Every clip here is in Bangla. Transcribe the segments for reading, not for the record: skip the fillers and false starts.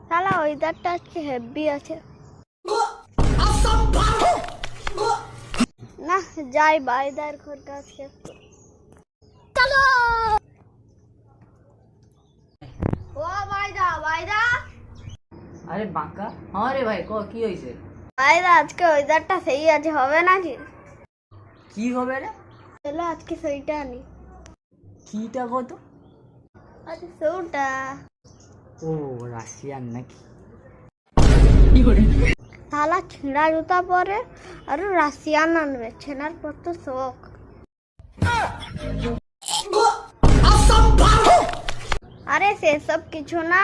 শালা ওয়েদারটা আজকে হেভি আছে। না যাই বাইদার ঘরটা আজকে একটু। চলো ও বাইদা বাইদা। আরে বাঁকা, হ্যাঁ রে ভাই, কি হয়েছে? বাইদা আজকে ওয়েদারটা সেই আছে, হবে নাকি? কি হবে রে? চলো আজকে সেইটা আনি। কিটা কত? আচ্ছা সৌটা। ও রাশিয়ান নাকি? শালা ছেঁড়া জুতা পরে আর রাশিয়ান আনবে, ছেনার পর তো শখ। আরে সেসব কিছু না,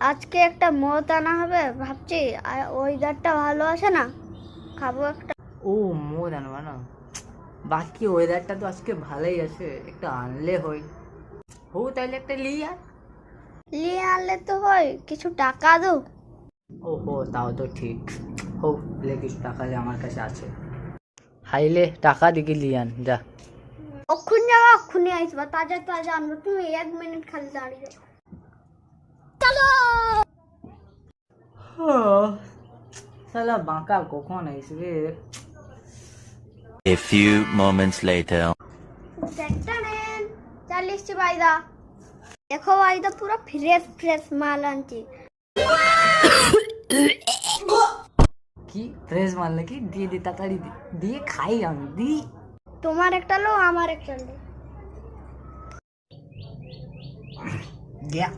আজকে একটা মদ আনা হবে ভাবছি, আর ওয়েদারটা ভালো আছে না, খাবো একটা। ও মোর আনবা না? বাকি ওয়েদারটা তো আজকে ভালোই আছে, একটা আনলে হয়। হো তাইলে একটা লিয়ে আর। নিয়ে আনলে তো হয়, কিছু টাকা দো। ও হো, তাও তো ঠিক। হো লে, কিছু টাকা যে আমার কাছে আছে। হাইলে টাকা দিকে লিয়ে আন যা। অক্ষুন যাবো, অক্ষুনি আসবা, তাজা তাজা আনবো, তুমি 1 মিনিট খালি দাঁড়িয়ে যাও। চলো শালা বাঁকা কখন আসবে? A few moments later. সেটটা নেন, চালিয়ে এসছি বাইদা। দেখো বাইদা পুরো ফ্রেশ ফ্রেশ মাল আনছি। কি ফ্রেশ মাল নাকি? দিয়ে দি তাড়াতাড়ি দিয়ে খাই আমি দি। তোমার একটা লো, আমার একটা লো। গিয়া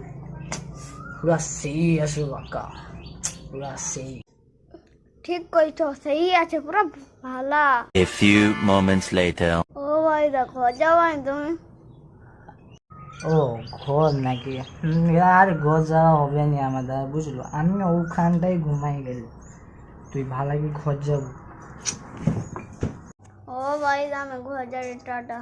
পুরা সেই আছে বাঁকা, পুরা সেই। ঠিক কইছো, সেই আছে পুরো ভালা। A few moments later. ও বাইদা ঘর যাবাই তুমি? ও ঘর নাকি? আর ঘর যাওয়া হবে না আমাদের, বুঝলো? আমি ওখানটাই ঘুমাই গেল, তুই ভালো কি ঘর যাবো? ও বাইদা আমি ঘর যাই, টাটা।